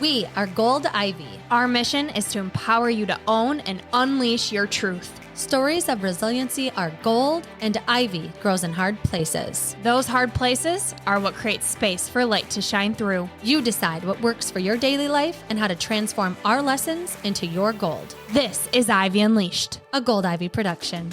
We are Gold Ivy. Our mission is to empower you to own and unleash your truth. Stories of resiliency are gold, and ivy grows in hard places. Those hard places are what create space for light to shine through. You decide what works for your daily life and how to transform our lessons into your gold. This is Ivy Unleashed, a Gold Ivy production.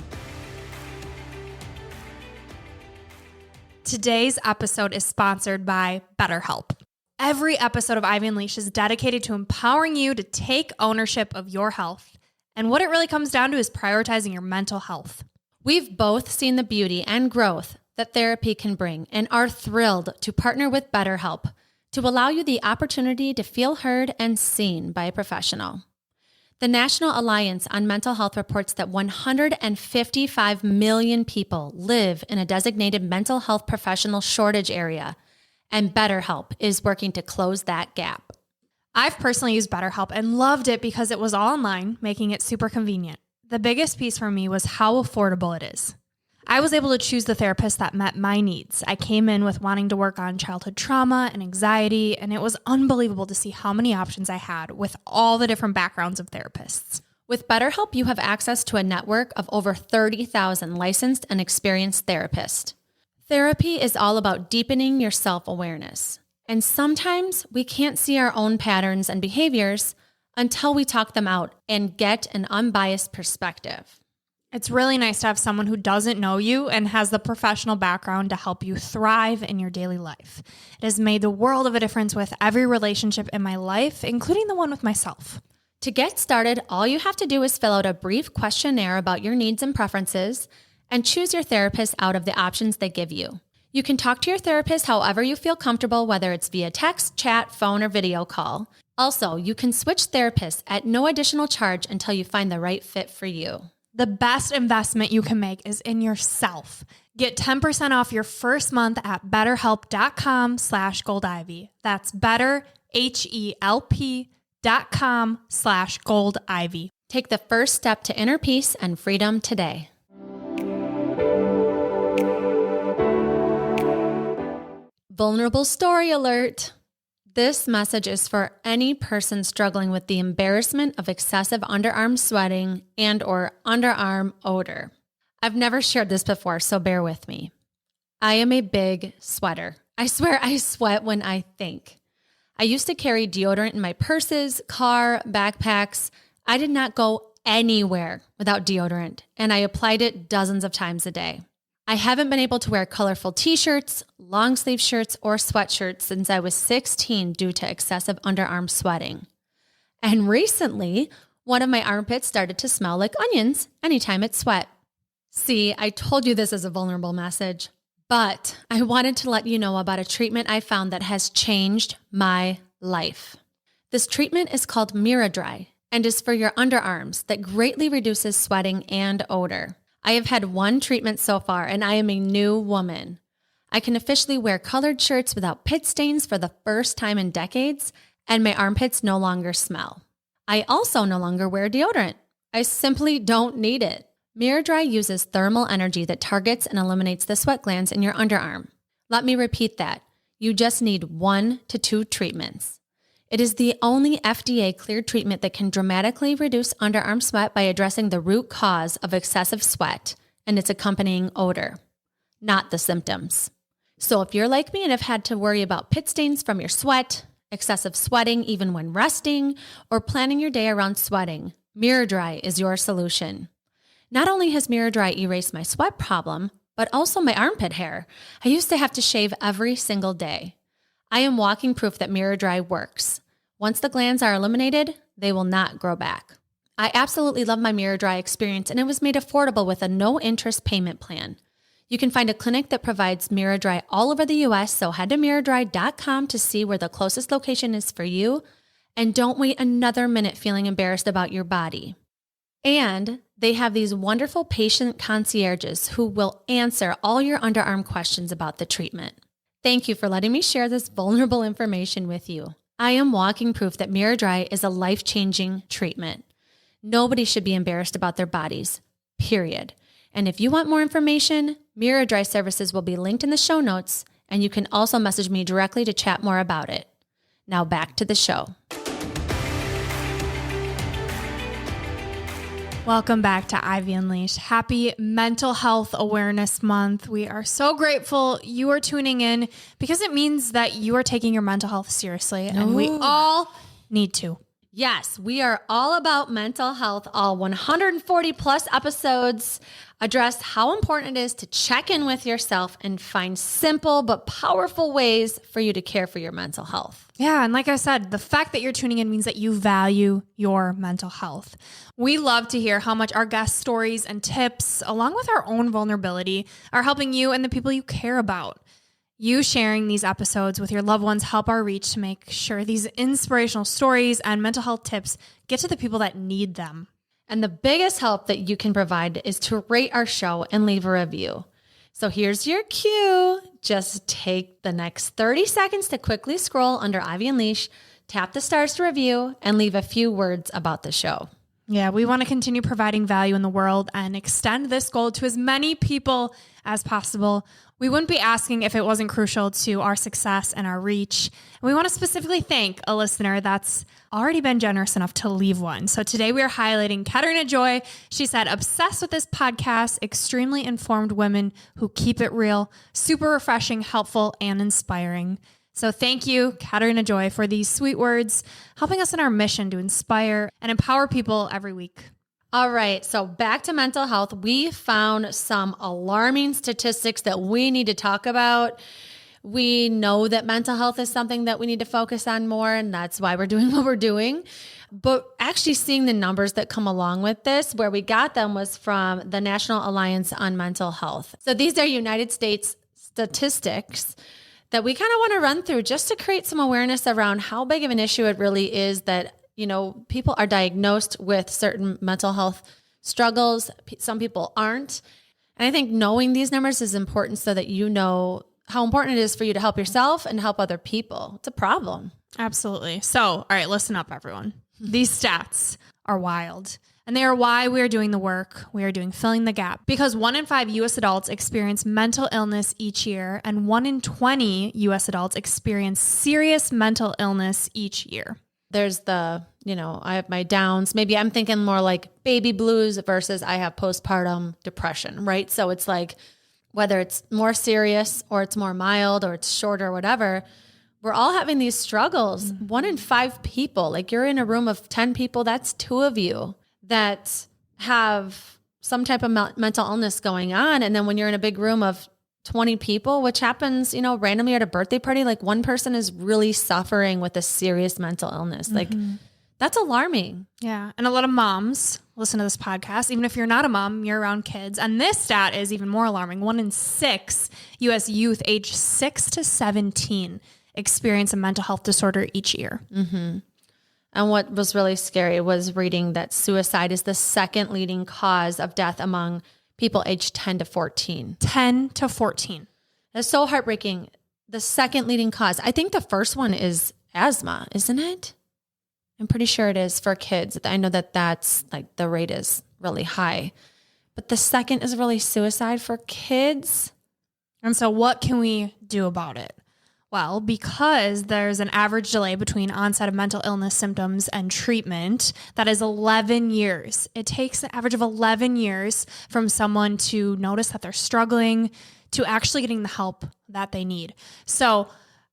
Today's episode is sponsored by BetterHelp. Every episode of Ivy Unleashed is dedicated to empowering you to take ownership of your health. And what it really comes down to is prioritizing your mental health. We've both seen the beauty and growth that therapy can bring and are thrilled to partner with BetterHelp to allow you the opportunity to feel heard and seen by a professional. The National Alliance on Mental Health reports that 155 million people live in a designated mental health professional shortage area, and BetterHelp is working to close that gap. I've personally used BetterHelp and loved it because it was all online, making it super convenient. The biggest piece for me was how affordable it is. I was able to choose the therapist that met my needs. I came in with wanting to work on childhood trauma and anxiety, and it was unbelievable to see how many options I had with all the different backgrounds of therapists. With BetterHelp, you have access to a network of over 30,000 licensed and experienced therapists. Therapy is all about deepening your self-awareness. And sometimes we can't see our own patterns and behaviors until we talk them out and get an unbiased perspective. It's really nice to have someone who doesn't know you and has the professional background to help you thrive in your daily life. It has made the world of a difference with every relationship in my life, including the one with myself. To get started, all you have to do is fill out a brief questionnaire about your needs and preferences and choose your therapist out of the options they give you. You can talk to your therapist however you feel comfortable, whether it's via text, chat, phone, or video call. Also, you can switch therapists at no additional charge until you find the right fit for you. The best investment you can make is in yourself. Get 10% off your first month at betterhelp.com/goldivy. That's betterhelp.com/goldivy. Take the first step to inner peace and freedom today. Vulnerable story alert. This message is for any person struggling with the embarrassment of excessive underarm sweating and or underarm odor. I've never shared this before, so bear with me. I am a big sweater. I swear I sweat when I think. I used to carry deodorant in my purses, car, backpacks. I did not go anywhere without deodorant, and I applied it dozens of times a day. I haven't been able to wear colorful t-shirts, long sleeve shirts, or sweatshirts since I was 16 due to excessive underarm sweating. And recently, one of my armpits started to smell like onions anytime it sweat. See, I told you this is a vulnerable message, but I wanted to let you know about a treatment I found that has changed my life. This treatment is called Miradry and is for your underarms that greatly reduces sweating and odor. I have had one treatment so far, and I am a new woman. I can officially wear colored shirts without pit stains for the first time in decades, and my armpits no longer smell. I also no longer wear deodorant. I simply don't need it. Miradry uses thermal energy that targets and eliminates the sweat glands in your underarm. Let me repeat that. You just need 1 to 2 treatments. It is the only FDA-cleared treatment that can dramatically reduce underarm sweat by addressing the root cause of excessive sweat and its accompanying odor, not the symptoms. So if you're like me and have had to worry about pit stains from your sweat, excessive sweating even when resting, or planning your day around sweating, Miradry is your solution. Not only has Miradry erased my sweat problem, but also my armpit hair. I used to have to shave every single day. I am walking proof that Miradry works. Once the glands are eliminated, they will not grow back. I absolutely love my Miradry experience, and it was made affordable with a no-interest payment plan. You can find a clinic that provides Miradry all over the U.S., so head to miradry.com to see where the closest location is for you, and don't wait another minute feeling embarrassed about your body. And they have these wonderful patient concierges who will answer all your underarm questions about the treatment. Thank you for letting me share this vulnerable information with you. I am walking proof that Miradry is a life-changing treatment. Nobody should be embarrassed about their bodies, period. And if you want more information, Miradry services will be linked in the show notes, and you can also message me directly to chat more about it. Now back to the show. Welcome back to Ivy Unleashed. Happy Mental Health Awareness Month. We are so grateful you are tuning in because it means that you are taking your mental health seriously, and we all need to. Yes, we are all about mental health. All 140 plus episodes address how important it is to check in with yourself and find simple but powerful ways for you to care for your mental health. Yeah, and like I said, the fact that you're tuning in means that you value your mental health. We love to hear how much our guest stories and tips, along with our own vulnerability, are helping you and the people you care about. You sharing these episodes with your loved ones help our reach to make sure these inspirational stories and mental health tips get to the people that need them. And the biggest help that you can provide is to rate our show and leave a review. So here's your cue. Just take the next 30 seconds to quickly scroll under Ivy Unleashed, tap the stars to review, and leave a few words about the show. Yeah, we want to continue providing value in the world and extend this goal to as many people as possible. We wouldn't be asking if it wasn't crucial to our success and our reach. And we want to specifically thank a listener that's already been generous enough to leave one. So today we are highlighting Katarina Joy. She said, obsessed with this podcast, extremely informed women who keep it real, super refreshing, helpful, and inspiring. So thank you, Katarina Joy, for these sweet words, helping us in our mission to inspire and empower people every week. All right, so back to mental health. We found some alarming statistics that we need to talk about. We know that mental health is something that we need to focus on more, and that's why we're doing what we're doing. But actually seeing the numbers that come along with this, where we got them was from the National Alliance on Mental Health. So these are United States statistics that we kind of want to run through just to create some awareness around how big of an issue it really is that, you know, people are diagnosed with certain mental health struggles. Some people aren't. And I think knowing these numbers is important so that you know how important it is for you to help yourself and help other people. It's a problem. Absolutely. So, all right, listen up, everyone. These stats are wild. And they are why we are doing the work we are doing, filling the gap. Because 1 in 5 U.S. adults experience mental illness each year, and 1 in 20 U.S. adults experience serious mental illness each year. There's the, you know, I have my downs. Maybe I'm thinking more like baby blues versus I have postpartum depression, right? So it's like whether it's more serious or it's more mild or it's short or whatever, we're all having these struggles. 1 in 5 people, like you're in a room of 10 people, that's 2 of you that have some type of mental illness going on. And then when you're in a big room of 20 people, which happens, you know, randomly at a birthday party, like one person is really suffering with a serious mental illness. Like that's alarming. Yeah. And a lot of moms listen to this podcast. Even if you're not a mom, you're around kids. And this stat is even more alarming. 1 in 6 U.S. youth aged 6 to 17 experience a mental health disorder each year. Mm-hmm. And what was really scary was reading that suicide is the second leading cause of death among people aged 10 to 14. 10 to 14. That's so heartbreaking. The second leading cause. I think the first one is asthma, isn't it? I'm pretty sure it is for kids. I know that that's like the rate is really high. But the second is really suicide for kids. And so what can we do about it? Well, because there's an average delay between onset of mental illness symptoms and treatment, that is 11 years. It takes an average of 11 years from someone to notice that they're struggling to actually getting the help that they need. So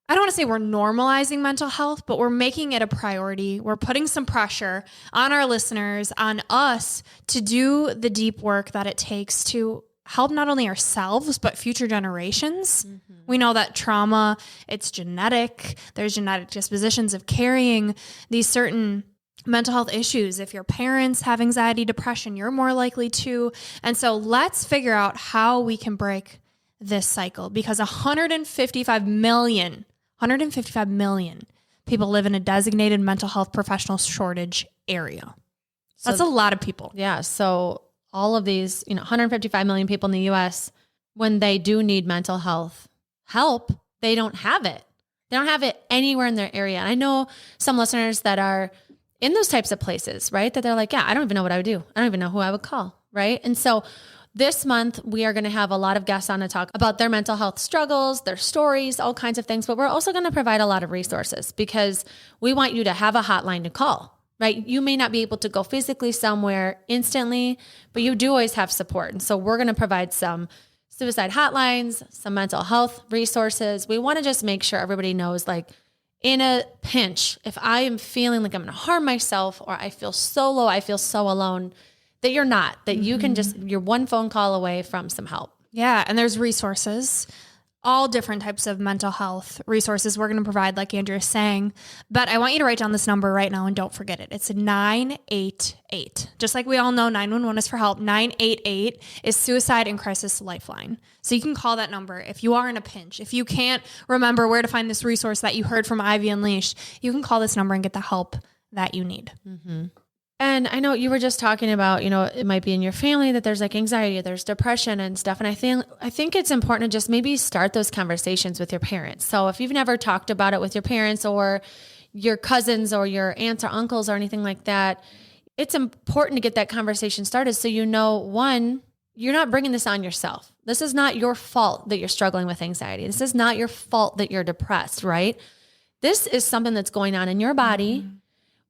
I don't want to say we're normalizing mental health, but we're making it a priority. We're putting some pressure on our listeners, on us to do the deep work that it takes to help not only ourselves, but future generations. Mm-hmm. We know that trauma, it's genetic. There's genetic dispositions of carrying these certain mental health issues. If your parents have anxiety, depression, you're more likely to. And so let's figure out how we can break this cycle, because 155 million people live in a designated mental health professional shortage area. That's a lot of people. Yeah. So all of these, 155 million people in the US, when they do need mental health help, they don't have it. They don't have it anywhere in their area. And I know some listeners that are in those types of places, right? That they're like, yeah, I don't even know what I would do. I don't even know who I would call, right? And so this month, we are going to have a lot of guests on to talk about their mental health struggles, their stories, all kinds of things. But we're also going to provide a lot of resources because we want you to have a hotline to call, right? You may not be able to go physically somewhere instantly, but you do always have support. And so we're going to provide some suicide hotlines, some mental health resources. We want to just make sure everybody knows, like, in a pinch, if I am feeling like I'm going to harm myself or I feel so low, I feel so alone, that you're not, that you can just, you're one phone call away from some help. Yeah. And there's resources, all different types of mental health resources we're going to provide, like Andrea is saying. But I want you to write down this number right now and don't forget it. It's 988. Just like we all know 911 is for help, 988 is Suicide and Crisis Lifeline. So you can call that number if you are in a pinch. If you can't remember where to find this resource that you heard from Ivy Unleashed, you can call this number and get the help that you need. Mm-hmm. And I know you were just talking about, it might be in your family that there's like anxiety, there's depression and stuff. And I think it's important to just maybe start those conversations with your parents. So if you've never talked about it with your parents or your cousins or your aunts or uncles or anything like that, it's important to get that conversation started. So, one, you're not bringing this on yourself. This is not your fault that you're struggling with anxiety. This is not your fault that you're depressed, right? This is something that's going on in your body. Mm-hmm.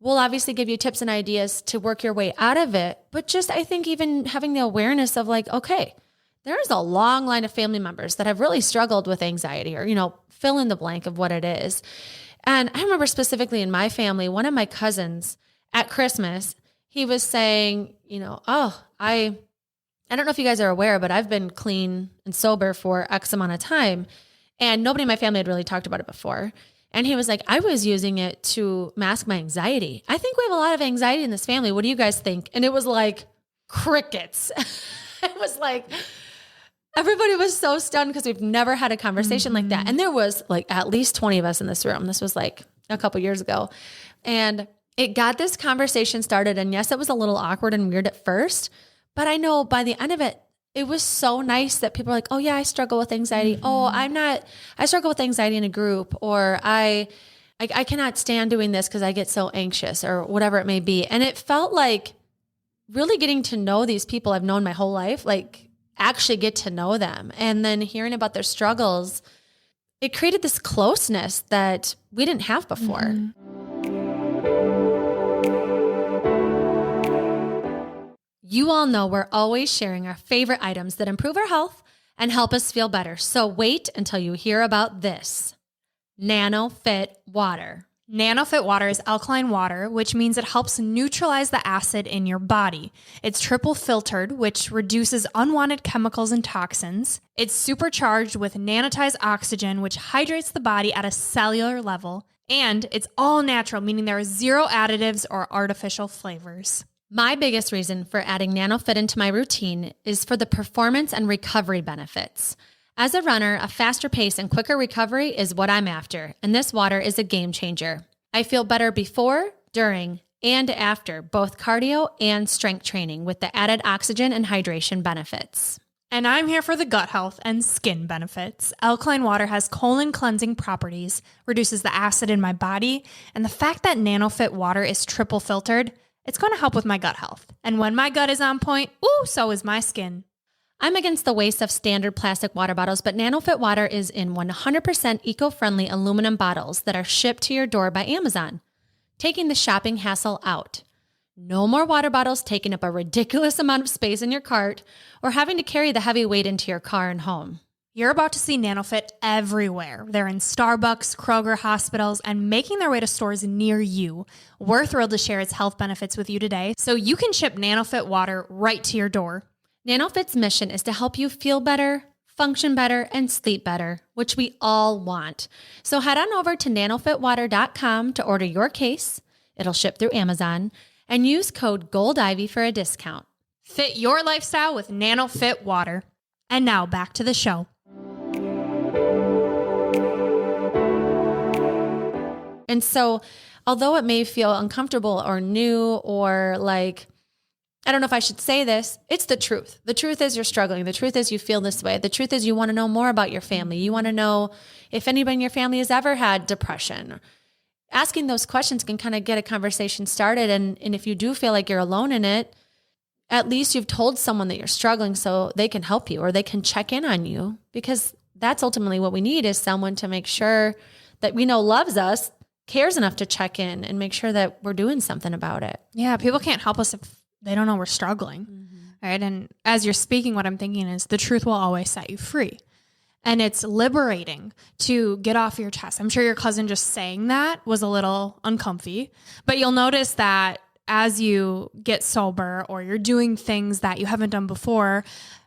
We'll obviously give you tips and ideas to work your way out of it. But just, I think even having the awareness of like, okay, there's a long line of family members that have really struggled with anxiety or, fill in the blank of what it is. And I remember specifically in my family, one of my cousins at Christmas, he was saying, I don't know if you guys are aware, but I've been clean and sober for X amount of time. And nobody in my family had really talked about it before. And he was like, I was using it to mask my anxiety. I think we have a lot of anxiety in this family. What do you guys think? And it was like crickets. It was like, everybody was so stunned because we've never had a conversation like that. And there was like at least 20 of us in this room. This was like a couple years ago. And it got this conversation started. And yes, it was a little awkward and weird at first, but I know by the end of it, it was so nice that people are like, oh yeah, I struggle with anxiety. Oh, I struggle with anxiety in a group, or I cannot stand doing this because I get so anxious or whatever it may be. And it felt like really getting to know these people I've known my whole life, like actually get to know them. And then hearing about their struggles, it created this closeness that we didn't have before. Mm-hmm. You all know we're always sharing our favorite items that improve our health and help us feel better. So wait until you hear about this. NanoFit Water. NanoFit Water is alkaline water, which means it helps neutralize the acid in your body. It's triple filtered, which reduces unwanted chemicals and toxins. It's supercharged with nanotized oxygen, which hydrates the body at a cellular level. And it's all natural, meaning there are zero additives or artificial flavors. My biggest reason for adding NanoFit into my routine is for the performance and recovery benefits. As a runner, a faster pace and quicker recovery is what I'm after, and this water is a game changer. I feel better before, during, and after both cardio and strength training with the added oxygen and hydration benefits. And I'm here for the gut health and skin benefits. Alkaline water has colon cleansing properties, reduces the acid in my body, and the fact that NanoFit water is triple filtered, it's going to help with my gut health. And when my gut is on point, so is my skin. I'm against the waste of standard plastic water bottles, but NanoFit water is in 100% eco-friendly aluminum bottles that are shipped to your door by Amazon, taking the shopping hassle out. No more water bottles taking up a ridiculous amount of space in your cart or having to carry the heavy weight into your car and home. You're about to see NanoFit everywhere. They're in Starbucks, Kroger, hospitals, and making their way to stores near you. We're thrilled to share its health benefits with you today, so you can ship NanoFit water right to your door. NanoFit's mission is to help you feel better, function better, and sleep better, which we all want. So head on over to nanofitwater.com to order your case. It'll ship through Amazon, and use code GOLDIVY for a discount. Fit your lifestyle with NanoFit water. And now back to the show. And so, although it may feel uncomfortable or new or like, I don't know if I should say this, it's the truth. The truth is you're struggling. The truth is you feel this way. The truth is you want to know more about your family. You want to know if anybody in your family has ever had depression. Asking those questions can kind of get a conversation started. And if you do feel like you're alone in it, at least you've told someone that you're struggling so they can help you or they can check in on you, because that's ultimately what we need, is someone to make sure that we know loves us, cares enough to check in and make sure that we're doing something about it. Yeah. People can't help us if they don't know we're struggling. Right. And as you're speaking, what I'm thinking is the truth will always set you free. And it's liberating to get off your chest. I'm sure your cousin just saying that was a little uncomfy, but you'll notice that as you get sober or you're doing things that you haven't done before,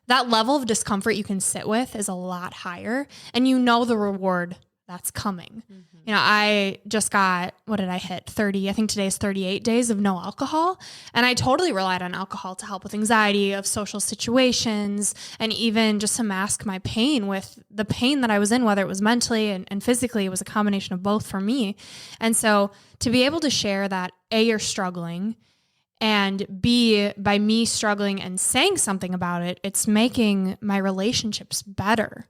that level of discomfort you can sit with is a lot higher, and you know the reward that's coming. You know, I just got, what did I hit? 30, I think today is 38 days of no alcohol. And I totally relied on alcohol to help with anxiety of social situations and even just to mask my pain with the pain that I was in, whether it was mentally and physically. It was a combination of both for me. And so to be able to share that A, you're struggling, and B, by me struggling and saying something about it, it's making my relationships better,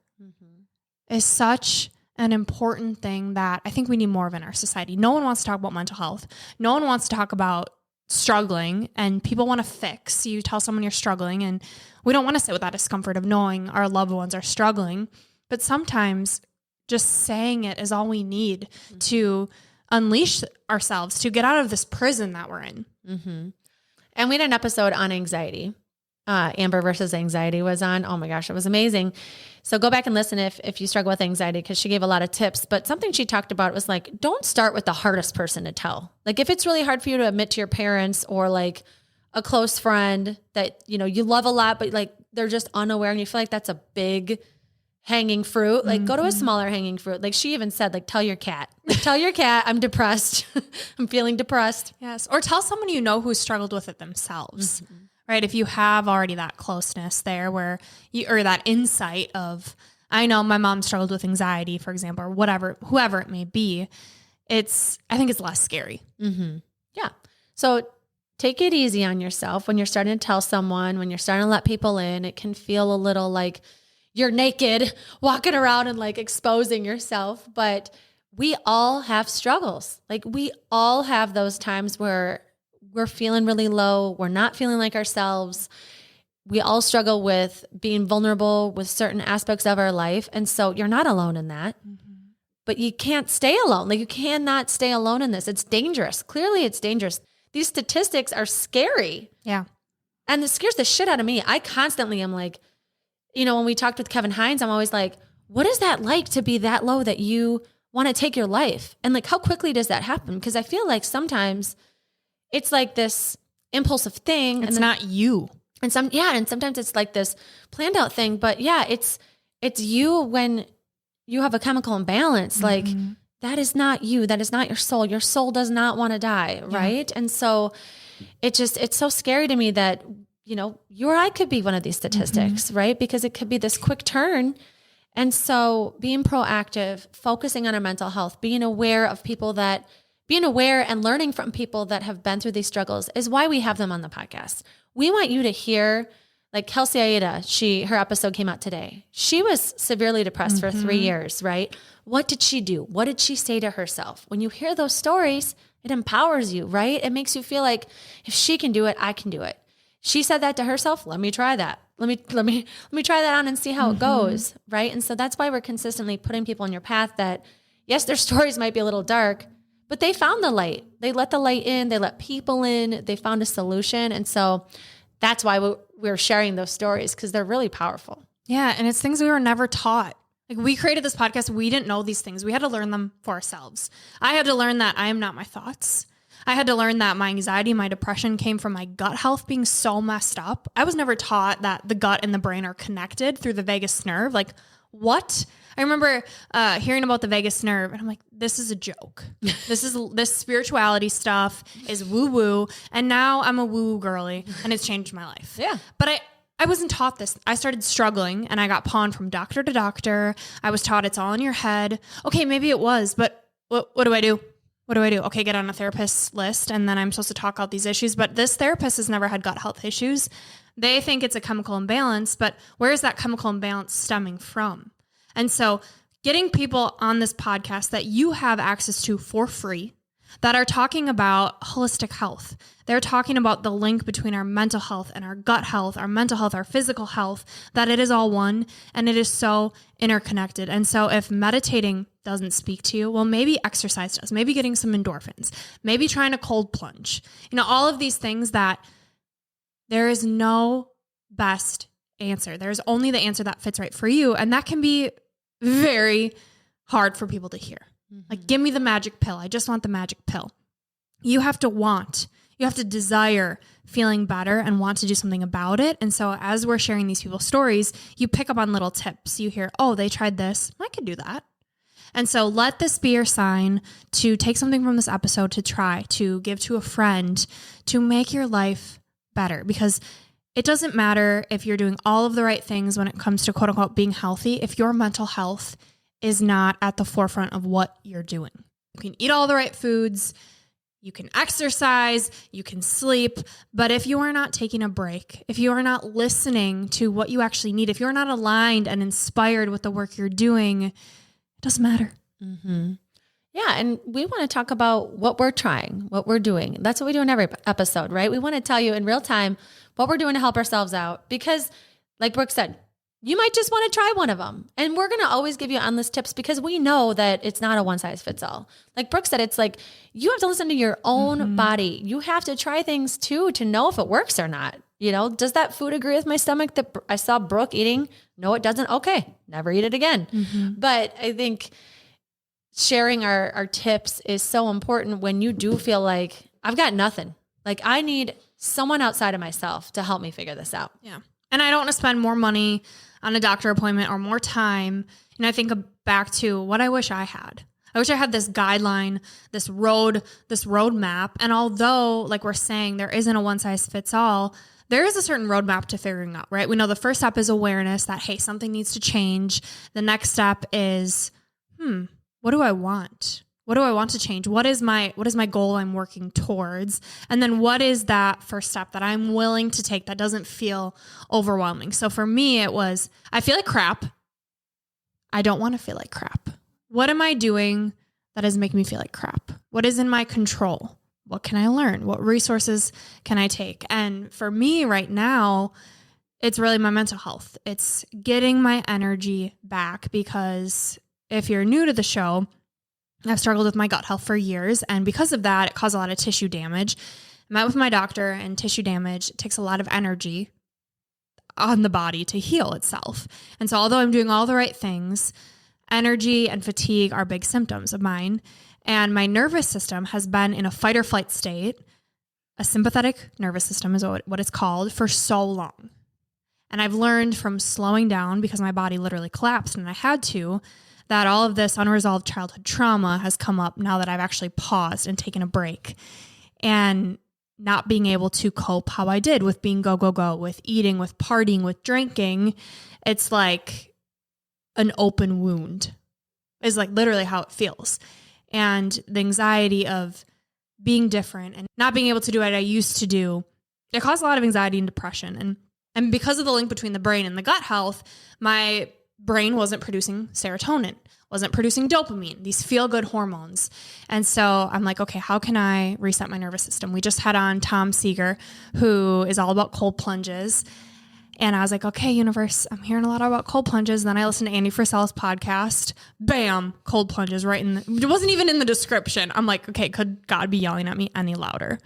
is such an important thing that I think we need more of in our society. No one wants to talk about mental health. No one wants to talk about struggling, and people want to fix. You tell someone you're struggling, and we don't want to sit with that discomfort of knowing our loved ones are struggling. But sometimes just saying it is all we need to unleash ourselves, to get out of this prison that we're in. And we had an episode on anxiety. Amber versus anxiety was on. Oh my gosh, it was amazing. So go back and listen if you struggle with anxiety, because she gave a lot of tips. But something she talked about was like, don't start with the hardest person to tell. Like if it's really hard for you to admit to your parents or like a close friend that, you know, you love a lot, but like they're just unaware and you feel like that's a big hanging fruit, like go to a smaller hanging fruit. Like she even said, like, tell your cat, I'm depressed. I'm feeling depressed. Yes. Or tell someone you know who's struggled with it themselves. Right? If you have already that closeness there where you, or that insight of, I know my mom struggled with anxiety, for example, or whatever, whoever it may be, I think it's less scary. Yeah. So take it easy on yourself when you're starting to tell someone, when you're starting to let people in. It can feel a little like you're naked walking around and like exposing yourself, but we all have struggles. Like we all have those times where we're feeling really low. We're not feeling like ourselves. We all struggle with being vulnerable with certain aspects of our life. And so you're not alone in that, but you can't stay alone. Like you cannot stay alone in this. It's dangerous. Clearly it's dangerous. These statistics are scary. Yeah. And it scares the shit out of me. I constantly am like, you know, when we talked with Kevin Hines, I'm always like, what is that like to be that low that you want to take your life? And like, how quickly does that happen? Because I feel like sometimes it's like this impulsive thing. It's not you. And sometimes it's like this planned out thing, but yeah, it's you when you have a chemical imbalance. Like that is not you. That is not your soul. Your soul does not want to die. Right. And so it's so scary to me that, you know, you or I could be one of these statistics, right? Because it could be this quick turn. And so being proactive, focusing on our mental health, being aware and learning from people that have been through these struggles is why we have them on the podcast. We want you to hear, like Kelsey Aida, her episode came out today. She was severely depressed for 3 years, right? What did she do? What did she say to herself? When you hear those stories, it empowers you, right? It makes you feel like if she can do it, I can do it. She said that to herself. Let me try that. Let me try that on and see how it goes, right? And so that's why we're consistently putting people on your path that, yes, their stories might be a little dark, but they found the light. They let the light in. They let people in. They found a solution. And so that's why we're sharing those stories, because they're really powerful. Yeah. And it's things we were never taught. Like we created this podcast. We didn't know these things. We had to learn them for ourselves. I had to learn that I am not my thoughts. I had to learn that my anxiety, my depression came from my gut health being so messed up. I was never taught that the gut and the brain are connected through the vagus nerve. Like what? I remember hearing about the vagus nerve and I'm like, this is a joke. This spirituality stuff is woo woo. And now I'm a woo woo girly and it's changed my life. Yeah. But I wasn't taught this. I started struggling and I got pawned from doctor to doctor. I was taught it's all in your head. Okay, maybe it was, but what do I do? What do I do? Okay, get on a therapist list and then I'm supposed to talk out these issues. But this therapist has never had gut health issues. They think it's a chemical imbalance, but where is that chemical imbalance stemming from? And so getting people on this podcast that you have access to for free, that are talking about holistic health. They're talking about the link between our mental health and our gut health, our mental health, our physical health, that it is all one and it is so interconnected. And so if meditating doesn't speak to you, well, maybe exercise does, maybe getting some endorphins, maybe trying a cold plunge, all of these things that there is no best answer. There's only the answer that fits right for you. And that can be very hard for people to hear. Like, give me the magic pill. I just want the magic pill. You have to desire feeling better and want to do something about it. And so as we're sharing these people's stories, you pick up on little tips. You hear, oh, they tried this. I could do that. And so let this be your sign to take something from this episode to try, to give to a friend, to make your life better. Because it doesn't matter if you're doing all of the right things when it comes to quote unquote being healthy, if your mental health is not at the forefront of what you're doing. You can eat all the right foods, you can exercise, you can sleep, but if you are not taking a break, if you are not listening to what you actually need, if you're not aligned and inspired with the work you're doing, it doesn't matter. Mm-hmm. Yeah. And we want to talk about what we're trying, what we're doing. That's what we do in every episode, right? We want to tell you in real time what we're doing to help ourselves out because, like Brooke said, you might just want to try one of them. And we're going to always give you endless tips because we know that it's not a one size fits all. Like Brooke said, it's like you have to listen to your own body. You have to try things too to know if it works or not. Does that food agree with my stomach that I saw Brooke eating? No, it doesn't. Okay, never eat it again. But I think sharing our tips is so important when you do feel like I've got nothing. Like I need someone outside of myself to help me figure this out. Yeah. And I don't want to spend more money on a doctor appointment or more time. And I think back to what I wish I had. I wish I had this guideline, this roadmap. And although, like we're saying, there isn't a one size fits all, there is a certain roadmap to figuring out, right? We know the first step is awareness that, hey, something needs to change. The next step is, what do I want? What do I want to change? What is my goal I'm working towards? And then what is that first step that I'm willing to take that doesn't feel overwhelming? So for me, it was, I feel like crap. I don't want to feel like crap. What am I doing that is making me feel like crap? What is in my control? What can I learn? What resources can I take? And for me right now, it's really my mental health. It's getting my energy back because if you're new to the show, I've struggled with my gut health for years. And because of that, it caused a lot of tissue damage. I met with my doctor, and tissue damage takes a lot of energy on the body to heal itself. And so although I'm doing all the right things, energy and fatigue are big symptoms of mine. And my nervous system has been in a fight or flight state. A sympathetic nervous system is what it's called, for so long. And I've learned from slowing down, because my body literally collapsed and I had to, that all of this unresolved childhood trauma has come up now that I've actually paused and taken a break, and not being able to cope how I did with being go, with eating, with partying, with drinking. It's like an open wound is like literally how it feels. And the anxiety of being different and not being able to do what I used to do, it caused a lot of anxiety and depression. And because of the link between the brain and the gut health, my brain wasn't producing serotonin, wasn't producing dopamine, these feel-good hormones. And so I'm like, okay, how can I reset my nervous system? We just had on Tom Seeger, who is all about cold plunges. And I was like, okay, universe, I'm hearing a lot about cold plunges. And then I listened to Andy Frisella's podcast. Bam, cold plunges right in it wasn't even in the description. I'm like, okay, could God be yelling at me any louder?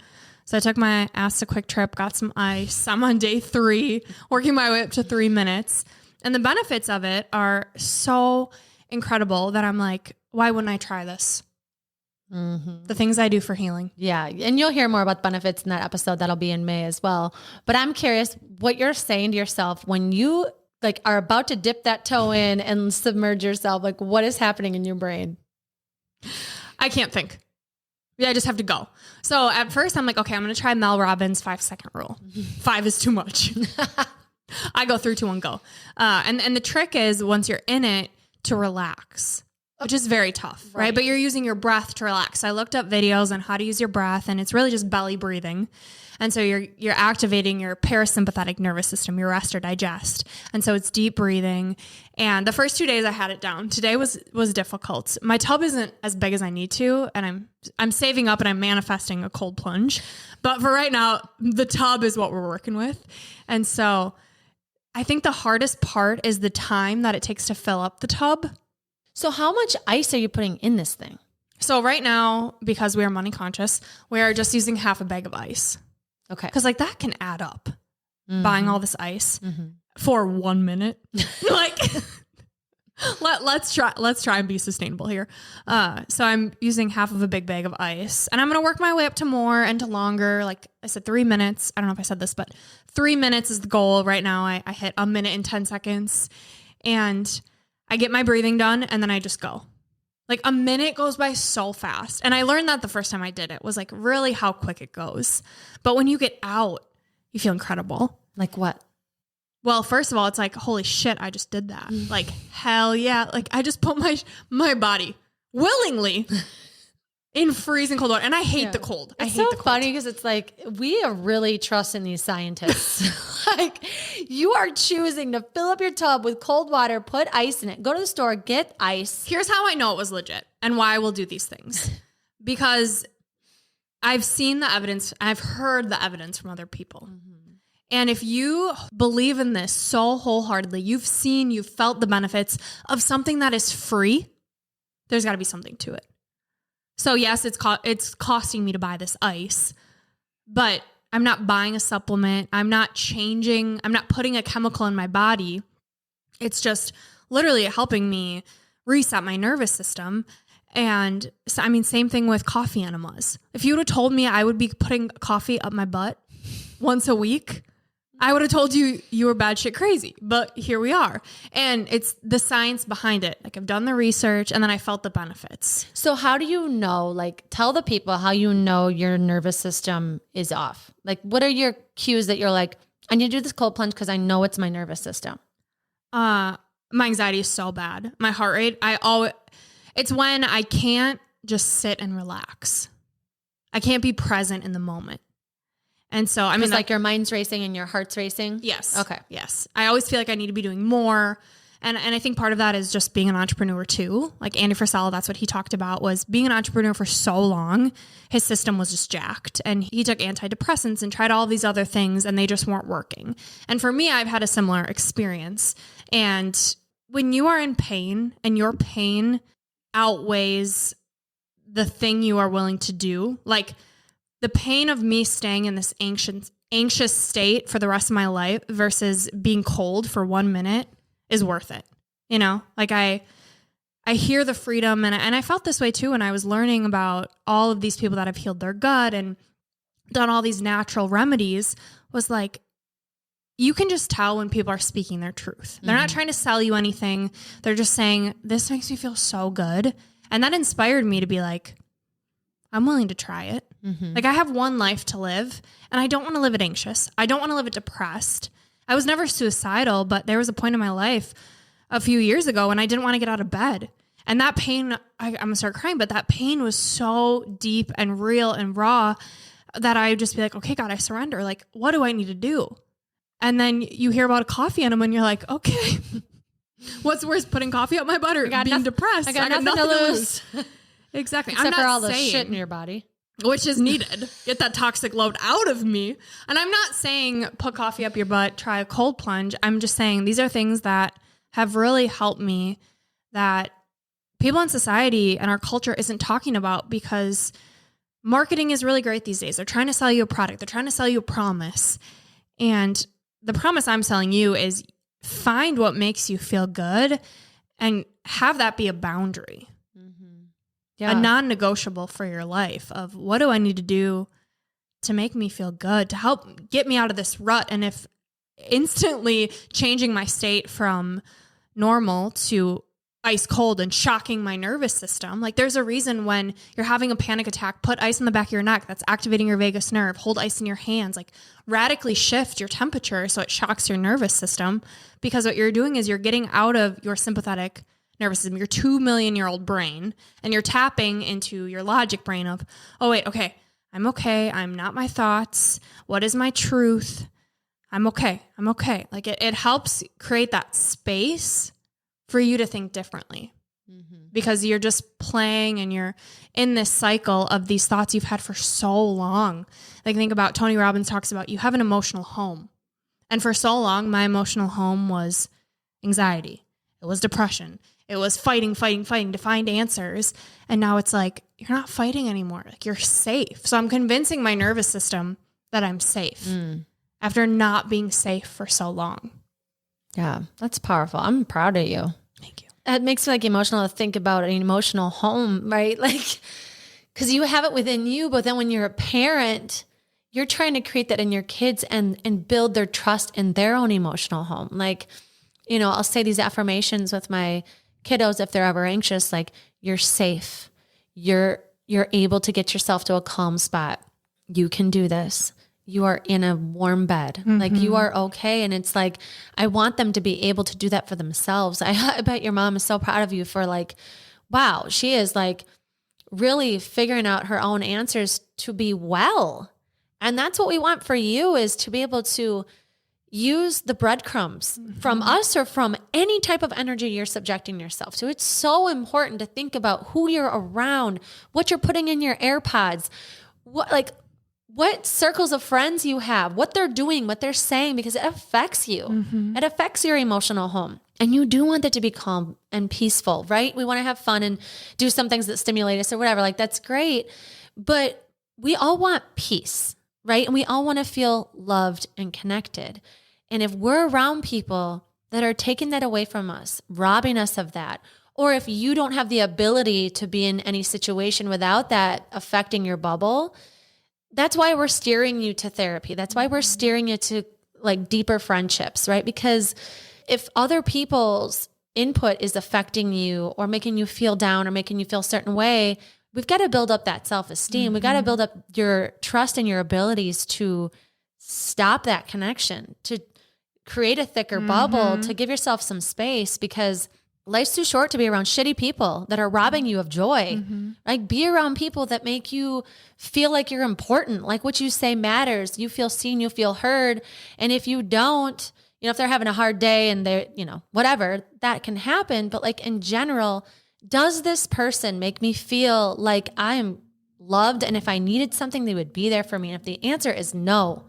So I took my ass to Quick Trip, got some ice. I'm on day 3, working my way up to 3 minutes. And the benefits of it are so incredible that I'm like, why wouldn't I try this? The things I do for healing. Yeah. And you'll hear more about benefits in that episode. That'll be in May as well. But I'm curious what you're saying to yourself when you are about to dip that toe in and submerge yourself. Like, what is happening in your brain? I can't think. Yeah, I just have to go. So at first I'm like, okay, I'm going to try Mel Robbins' 5-second rule. 5 is too much. I go 3, 2, 1, go. And the trick is, once you're in it, to relax. which is very tough, right? But you're using your breath to relax. I looked up videos on how to use your breath, and it's really just belly breathing. And so you're activating your parasympathetic nervous system, your rest or digest. And so it's deep breathing. And the first 2 days I had it down. Today was difficult. My tub isn't as big as I need to, and I'm saving up and I'm manifesting a cold plunge. But for right now, the tub is what we're working with. And so I think the hardest part is the time that it takes to fill up the tub. So how much ice are you putting in this thing? So right now, because we are money conscious, we are just using half a bag of ice. Okay. Because like that can add up, buying all this ice for 1 minute. Like, let's try and be sustainable here. So I'm using half of a big bag of ice, and I'm going to work my way up to more and to longer. Like I said, 3 minutes. I don't know if I said this, but 3 minutes is the goal. Right now I hit 1 minute and 10 seconds, and I get my breathing done, and then I just go. Like a minute goes by so fast. And I learned that the first time I did it was like really how quick it goes. But when you get out, you feel incredible. Like what? Well, first of all, it's like, holy shit, I just did that. Like, hell yeah. Like I just put my body willingly in freezing cold water. And I hate the cold. It's so funny because it's like, we are really trusting these scientists. Like you are choosing to fill up your tub with cold water, put ice in it, go to the store, get ice. Here's how I know it was legit and why I will do these things. Because I've seen the evidence. I've heard the evidence from other people. And if you believe in this so wholeheartedly, you've felt the benefits of something that is free, there's got to be something to it. So yes, it's costing me to buy this ice, but I'm not buying a supplement. I'm not putting a chemical in my body. It's just literally helping me reset my nervous system. And so, I mean, same thing with coffee enemas. If you would have told me I would be putting coffee up my butt once a week, I would have told you were bad shit crazy, but here we are. And it's the science behind it. Like I've done the research and then I felt the benefits. So how do you know, like tell the people how you know your nervous system is off? Like what are your cues that you're like, I need to do this cold plunge because I know it's my nervous system? My anxiety is so bad. My heart rate, it's when I can't just sit and relax. I can't be present in the moment. And so, I mean, like your mind's racing and your heart's racing. Yes. Okay. Yes. I always feel like I need to be doing more. And I think part of that is just being an entrepreneur too. Like Andy Frisella, that's what he talked about, was being an entrepreneur for so long. His system was just jacked and he took antidepressants and tried all these other things and they just weren't working. And for me, I've had a similar experience. And when you are in pain and your pain outweighs the thing you are willing to do, like the pain of me staying in this anxious state for the rest of my life versus being cold for 1 minute is worth it. You know, like I hear the freedom and I felt this way too when I was learning about all of these people that have healed their gut and done all these natural remedies, was like, you can just tell when people are speaking their truth. They're not trying to sell you anything. They're just saying, this makes me feel so good. And that inspired me to be like, I'm willing to try it. Like I have one life to live and I don't want to live it anxious. I don't want to live it depressed. I was never suicidal, but there was a point in my life a few years ago when I didn't want to get out of bed. And that pain, I'm going to start crying, but that pain was so deep and real and raw that I would just be like, okay, God, I surrender. Like, what do I need to do? And then you hear about a coffee enema and you're like, okay, what's worse, putting coffee up my butt or being depressed? I got nothing to lose. Exactly. Except for all the shit in your body. Which is needed. Get that toxic load out of me. And I'm not saying put coffee up your butt, try a cold plunge. I'm just saying these are things that have really helped me that people in society and our culture isn't talking about, because marketing is really great these days. They're trying to sell you a product. They're trying to sell you a promise. And the promise I'm selling you is find what makes you feel good and have that be a boundary. A non-negotiable for your life of what do I need to do to make me feel good, to help get me out of this rut. And if instantly changing my state from normal to ice cold and shocking my nervous system, like there's a reason when you're having a panic attack, put ice on the back of your neck. That's activating your vagus nerve. Hold ice in your hands, like radically shift your temperature so it shocks your nervous system, because what you're doing is you're getting out of your sympathetic nervous system, your 2 million-year-old brain, and you're tapping into your logic brain of, oh, wait, okay. I'm not my thoughts. What is my truth? I'm okay. Like it helps create that space for you to think differently because you're just playing and you're in this cycle of these thoughts you've had for so long. Like think about Tony Robbins talks about you have an emotional home. And for so long, my emotional home was anxiety. It was depression. It was fighting to find answers. And now it's like, you're not fighting anymore. Like you're safe. So I'm convincing my nervous system that I'm safe after not being safe for so long. Yeah, that's powerful. I'm proud of you. Thank you. It makes me like emotional to think about an emotional home, right? Like, because you have it within you, but then when you're a parent, you're trying to create that in your kids and build their trust in their own emotional home. Like, you know, I'll say these affirmations with my kiddos if they're ever anxious, like you're safe. You're able to get yourself to a calm spot. You can do this. You are in a warm bed. Like you are okay. And it's like, I want them to be able to do that for themselves. I bet your mom is so proud of you for like, wow, she is like really figuring out her own answers to be well. And that's what we want for you, is to be able to use the breadcrumbs from us or from any type of energy you're subjecting yourself to. It's so important to think about who you're around, what you're putting in your AirPods, what circles of friends you have, what they're doing, what they're saying, because it affects you. It affects your emotional home. And you do want it to be calm and peaceful, right? We want to have fun and do some things that stimulate us or whatever. Like that's great. But we all want peace, right? And we all want to feel loved and connected. And if we're around people that are taking that away from us, robbing us of that, or if you don't have the ability to be in any situation without that affecting your bubble, that's why we're steering you to therapy. That's why we're steering you to like deeper friendships, right? Because if other people's input is affecting you or making you feel down or making you feel a certain way, we've got to build up that self-esteem. We've got to build up your trust and your abilities to stop that connection, to create a thicker bubble, to give yourself some space, because life's too short to be around shitty people that are robbing you of joy. Like be around people that make you feel like you're important, like what you say matters. You feel seen, you feel heard. And if you don't, you know, if they're having a hard day and they're, you know, whatever, that can happen. But like in general, does this person make me feel like I'm loved? And if I needed something, they would be there for me. And if the answer is no,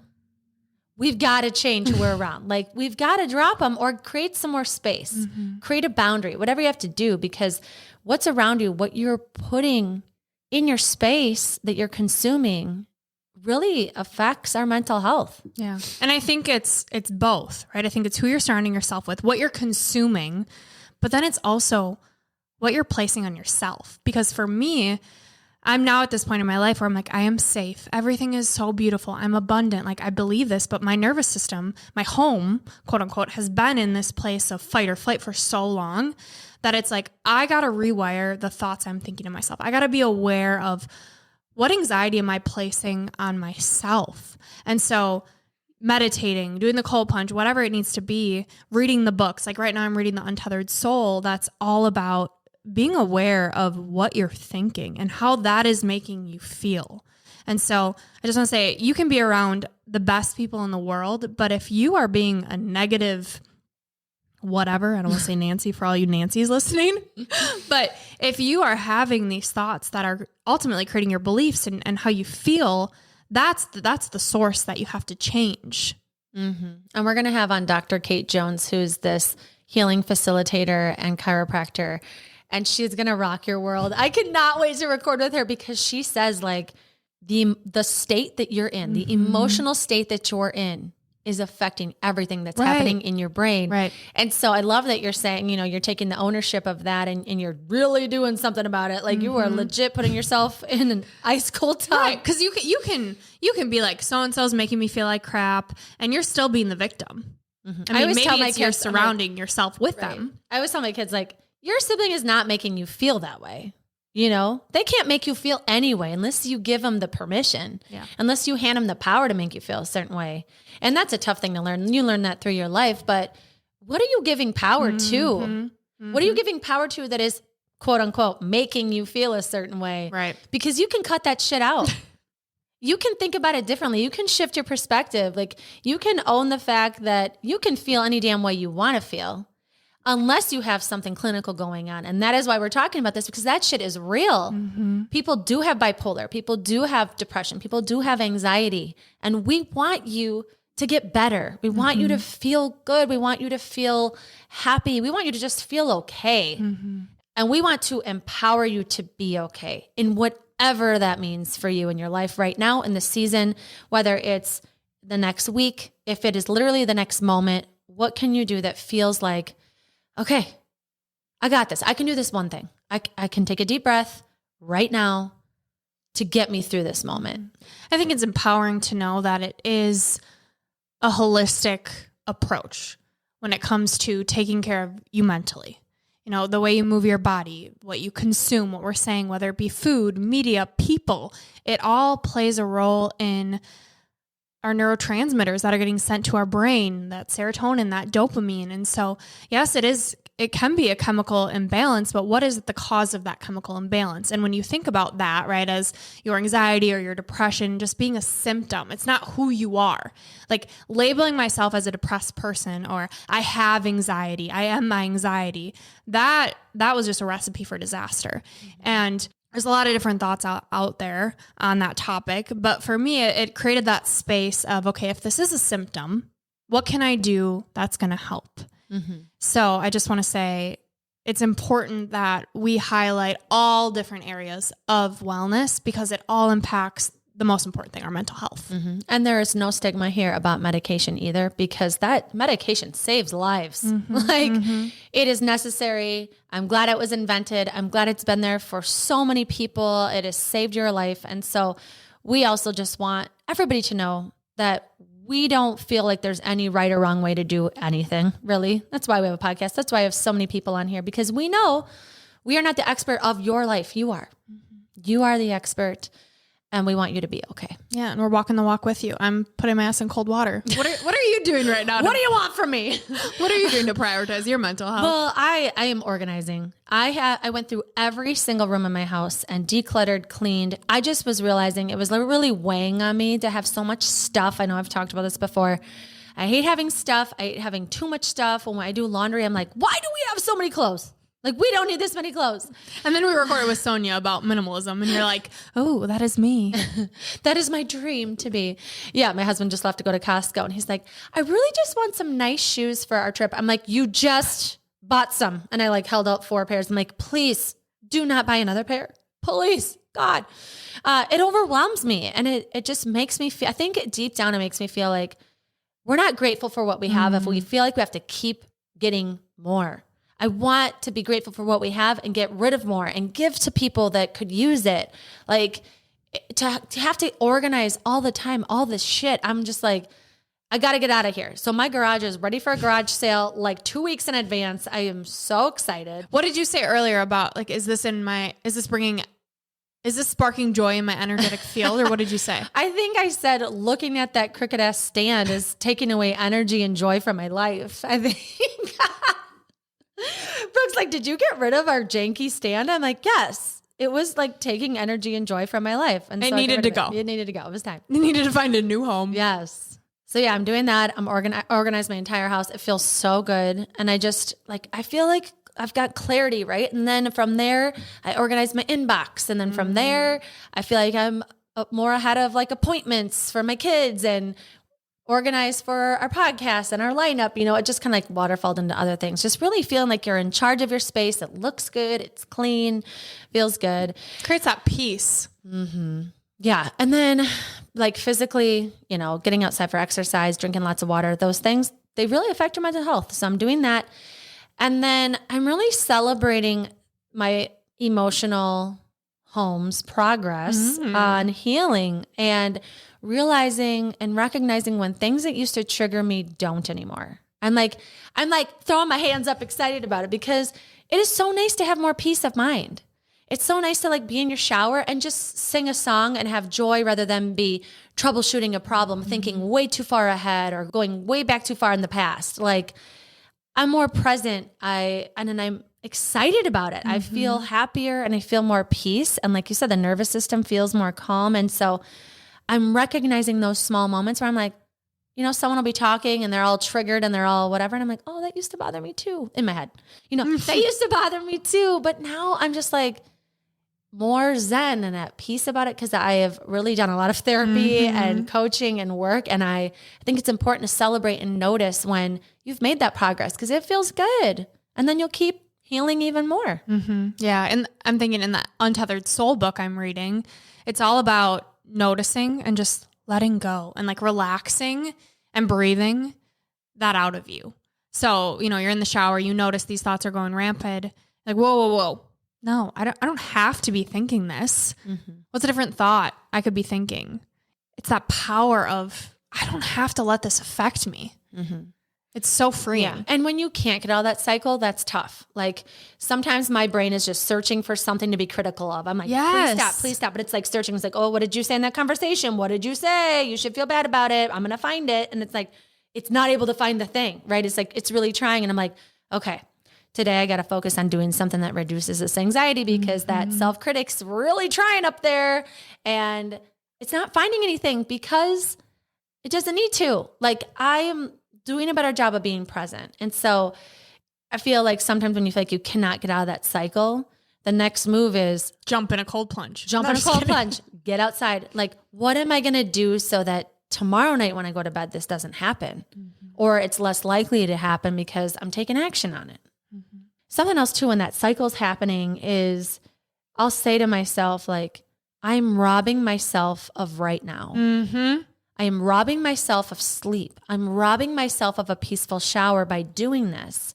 we've got to change who we're around. Like we've got to drop them or create some more space, create a boundary, whatever you have to do, because what's around you, what you're putting in your space that you're consuming really affects our mental health. Yeah. And I think it's both, right? I think it's who you're surrounding yourself with, what you're consuming, but then it's also what you're placing on yourself. Because for me, I'm now at this point in my life where I'm like, I am safe. Everything is so beautiful. I'm abundant. Like I believe this, but my nervous system, my home, quote unquote, has been in this place of fight or flight for so long that it's like, I got to rewire the thoughts I'm thinking to myself. I got to be aware of what anxiety am I placing on myself? And so meditating, doing the cold plunge, whatever it needs to be, reading the books. Like right now I'm reading The Untethered Soul. That's all about being aware of what you're thinking and how that is making you feel. And so I just want to say, you can be around the best people in the world, but if you are being a negative whatever, I don't want to say Nancy for all you Nancys listening, but if you are having these thoughts that are ultimately creating your beliefs and how you feel, that's the source that you have to change. And we're going to have on Dr. Kate Jones, who's this healing facilitator and chiropractor. And she's going to rock your world. I cannot wait to record with her, because she says like the state that you're in, the emotional state that you're in is affecting everything that's happening in your brain. Right. And so I love that you're saying, you know, you're taking the ownership of that and you're really doing something about it. Like you are legit putting yourself in an ice cold tub. Right. Cause you can be like, so-and-so's making me feel like crap, and you're still being the victim. I mean, maybe it's you're surrounding yourself with them. I always tell my kids, like, your sibling is not making you feel that way. You know, they can't make you feel anyway, unless you give them the permission, unless you hand them the power to make you feel a certain way. And that's a tough thing to learn. You learn that through your life, but what are you giving power to? What are you giving power to that is quote unquote making you feel a certain way? Right. Because you can cut that shit out. You can think about it differently. You can shift your perspective. Like you can own the fact that you can feel any damn way you want to feel unless you have something clinical going on. And that is why we're talking about this, because that shit is real. People do have bipolar. People do have depression. People do have anxiety. And we want you to get better. We want you to feel good. We want you to feel happy. We want you to just feel okay. And we want to empower you to be okay in whatever that means for you in your life right now in the season, whether it's the next week, if it is literally the next moment, what can you do that feels like, okay, I got this. I can do this one thing. I can take a deep breath right now to get me through this moment. I think it's empowering to know that it is a holistic approach when it comes to taking care of you mentally. You know, the way you move your body, what you consume, what we're saying, whether it be food, media, people, it all plays a role in our neurotransmitters that are getting sent to our brain, that serotonin, that dopamine. And so, yes, it can be a chemical imbalance, but what is the cause of that chemical imbalance? And when you think about that, right, as your anxiety or your depression just being a symptom, it's not who you are. Like labeling myself as a depressed person or I have anxiety, I am my anxiety, that was just a recipe for disaster. And there's a lot of different thoughts out there on that topic. But for me, it created that space of, okay, if this is a symptom, what can I do that's going to help? So I just want to say it's important that we highlight all different areas of wellness because it all impacts the most important thing, our mental health. And there is no stigma here about medication either, because that medication saves lives. It is necessary. I'm glad it was invented. I'm glad it's been there for so many people. It has saved your life. And so we also just want everybody to know that we don't feel like there's any right or wrong way to do anything, really. That's why we have a podcast. That's why I have so many people on here, because we know we are not the expert of your life. You are. You are the expert, and we want you to be okay. Yeah, and we're walking the walk with you. I'm putting my ass in cold water. What are you doing right now? What do you want from me? What are you doing to prioritize your mental health? Well, I am organizing. I went through every single room in my house and decluttered, cleaned. I just was realizing it was really weighing on me to have so much stuff. I know I've talked about this before. I hate having stuff. I hate having too much stuff. When I do laundry, I'm like, why do we have so many clothes? Like, we don't need this many clothes. And then we recorded with Sonia about minimalism, and you're like, oh, that is me. That is my dream to be. Yeah, my husband just left to go to Costco, and he's like, I really just want some nice shoes for our trip. I'm like, you just bought some. And I held out 4 pairs. I'm like, please do not buy another pair. Please, God. It overwhelms me, and it just makes me feel, I think deep down it makes me feel like we're not grateful for what we have if we feel like we have to keep getting more. I want to be grateful for what we have and get rid of more and give to people that could use it. Like to have to organize all the time, all this shit. I'm just like, I got to get out of here. So my garage is ready for a garage sale 2 weeks in advance. I am so excited. What did you say earlier about is this sparking joy in my energetic field, or what did you say? I think I said looking at that crooked ass stand is taking away energy and joy from my life. I think Brooke's like, did you get rid of our janky stand? I'm like, yes. It was taking energy and joy from my life. And it needed to go. It needed to go. It was time. You needed to find a new home. Yes. So yeah, I'm doing that. I'm organized my entire house. It feels so good. And I just I feel like I've got clarity, right? And then from there, I organize my inbox. And then from there, I feel like I'm more ahead of appointments for my kids and organized for our podcast and our lineup. It just kind of waterfalled into other things. Just really feeling like you're in charge of your space. It looks good. It's clean, feels good. Creates that peace. Yeah. And then physically, getting outside for exercise, drinking lots of water, those things, they really affect your mental health. So I'm doing that. And then I'm really celebrating my emotional home's progress on healing and realizing and recognizing when things that used to trigger me don't anymore. I'm throwing my hands up excited about it because it is so nice to have more peace of mind. It's so nice to be in your shower and just sing a song and have joy rather than be troubleshooting a problem, thinking way too far ahead or going way back too far in the past. I'm more present. I'm excited about it. I feel happier and I feel more peace. And like you said, the nervous system feels more calm. And so I'm recognizing those small moments where I'm like, someone will be talking and they're all triggered and they're all whatever. And I'm like, oh, that used to bother me too, in my head. That used to bother me too. But now I'm just like more zen and at peace about it because I have really done a lot of therapy and coaching and work. And I think it's important to celebrate and notice when you've made that progress because it feels good. And then you'll keep healing even more. Yeah. And I'm thinking in the Untethered Soul book I'm reading, it's all about noticing and just letting go and like relaxing and breathing that out of you. So, you're in the shower, you notice these thoughts are going rampant. Like, whoa. No, I don't have to be thinking this. What's a different thought I could be thinking? It's that power of, I don't have to let this affect me. It's so freeing. Yeah. And when you can't get out of that cycle, that's tough. Like sometimes my brain is just searching for something to be critical of. I'm like, please stop. But it's like searching. It's like, oh, what did you say in that conversation? What did you say? You should feel bad about it. I'm going to find it. And it's like, it's not able to find the thing, right? It's like, it's really trying. And I'm like, okay, today I got to focus on doing something that reduces this anxiety because that self-critic's really trying up there and it's not finding anything because it doesn't need to. Like I am doing a better job of being present. And so I feel like sometimes when you feel like you cannot get out of that cycle, the next move is jump in a cold plunge. Get outside. Like, what am I going to do so that tomorrow night when I go to bed, this doesn't happen? Or it's less likely to happen because I'm taking action on it. Something else too, when that cycle's happening is I'll say to myself, like, I'm robbing myself of right now. I am robbing myself of sleep. I'm robbing myself of a peaceful shower by doing this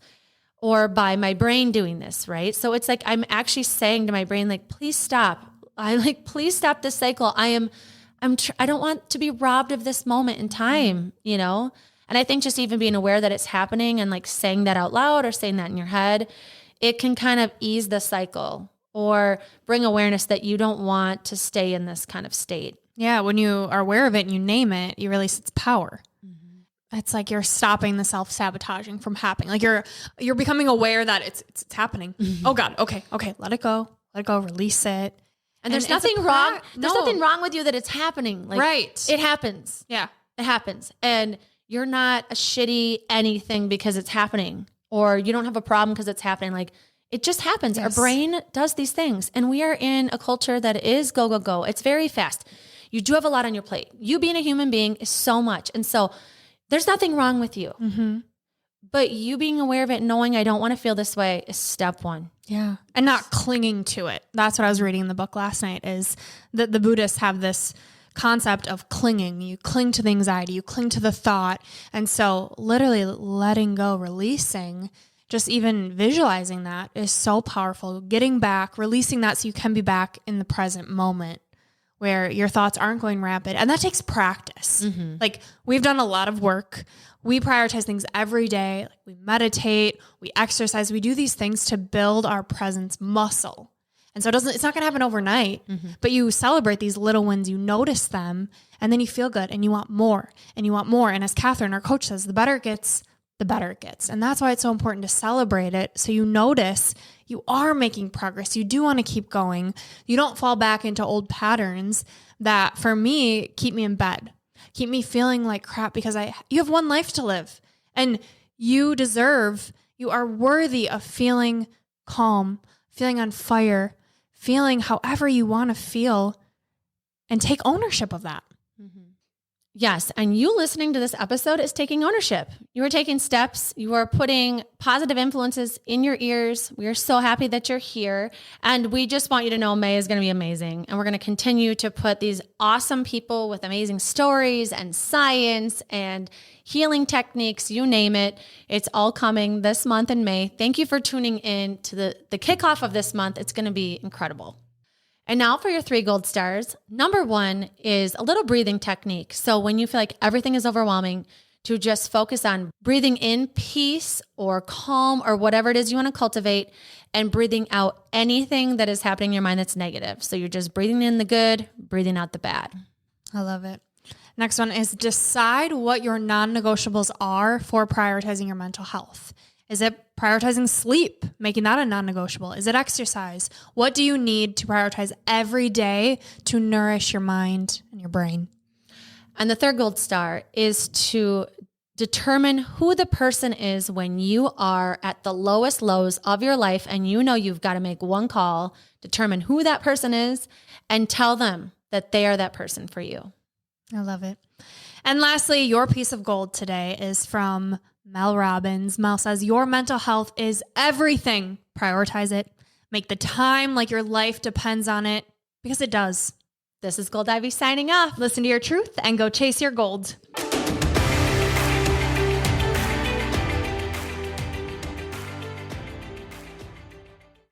or by my brain doing this, right? So it's like I'm actually saying to my brain, like, please stop. Please stop this cycle. I don't want to be robbed of this moment in time, And I think just even being aware that it's happening and like saying that out loud or saying that in your head, it can kind of ease the cycle or bring awareness that you don't want to stay in this kind of state. Yeah, when you are aware of it and you name it, you release its power. It's like you're stopping the self-sabotaging from happening. Like you're becoming aware that it's happening. Oh God, okay, let it go, release it. And there's nothing wrong. There's nothing wrong with you that it's happening. Like, right. It happens. Yeah. It happens. And you're not a shitty anything because it's happening or you don't have a problem because it's happening. Like it just happens. Yes. Our brain does these things and we are in a culture that is go, go, go. It's very fast. You do have a lot on your plate. You being a human being is so much. And so there's nothing wrong with you. But you being aware of it, knowing I don't want to feel this way is step one. Yeah. And not clinging to it. That's what I was reading in the book last night is that the Buddhists have this concept of clinging. You cling to the anxiety, you cling to the thought. And so literally letting go, releasing, just even visualizing that is so powerful. Getting back, releasing that so you can be back in the present moment where your thoughts aren't going rampant. And that takes practice. Like we've done a lot of work. We prioritize things every day. Like we meditate, we exercise, we do these things to build our presence muscle. And so it's not going to happen overnight, but you celebrate these little wins, you notice them, and then you feel good and you want more and you want more. And as Catherine, our coach says, the better it gets, the better it gets. And that's why it's so important to celebrate it. So you notice you are making progress. You do want to keep going. You don't fall back into old patterns that for me, keep me in bed, keep me feeling like crap because you have one life to live and you are worthy of feeling calm, feeling on fire, feeling however you want to feel and take ownership of that. Yes. And you listening to this episode is taking ownership. You are taking steps. You are putting positive influences in your ears. We are so happy that you're here. And we just want you to know May is going to be amazing. And we're going to continue to put these awesome people with amazing stories and science and healing techniques, you name it. It's all coming this month in May. Thank you for tuning in to the kickoff of this month. It's going to be incredible. And now for your 3 gold stars. Number 1 is a little breathing technique. So when you feel like everything is overwhelming, to just focus on breathing in peace or calm or whatever it is you want to cultivate and breathing out anything that is happening in your mind that's negative. So you're just breathing in the good, breathing out the bad. I love it. Next one is decide what your non-negotiables are for prioritizing your mental health. Is it prioritizing sleep, making that a non-negotiable? Is it exercise? What do you need to prioritize every day to nourish your mind and your brain? And the third gold star is to determine who the person is when you are at the lowest lows of your life and you know you've got to make one call, determine who that person is, and tell them that they are that person for you. I love it. And lastly, your piece of gold today is from Mel Robbins. Mel says, your mental health is everything. Prioritize it. Make the time like your life depends on it, because it does. This is Gold Ivy signing off. Listen to your truth and go chase your gold.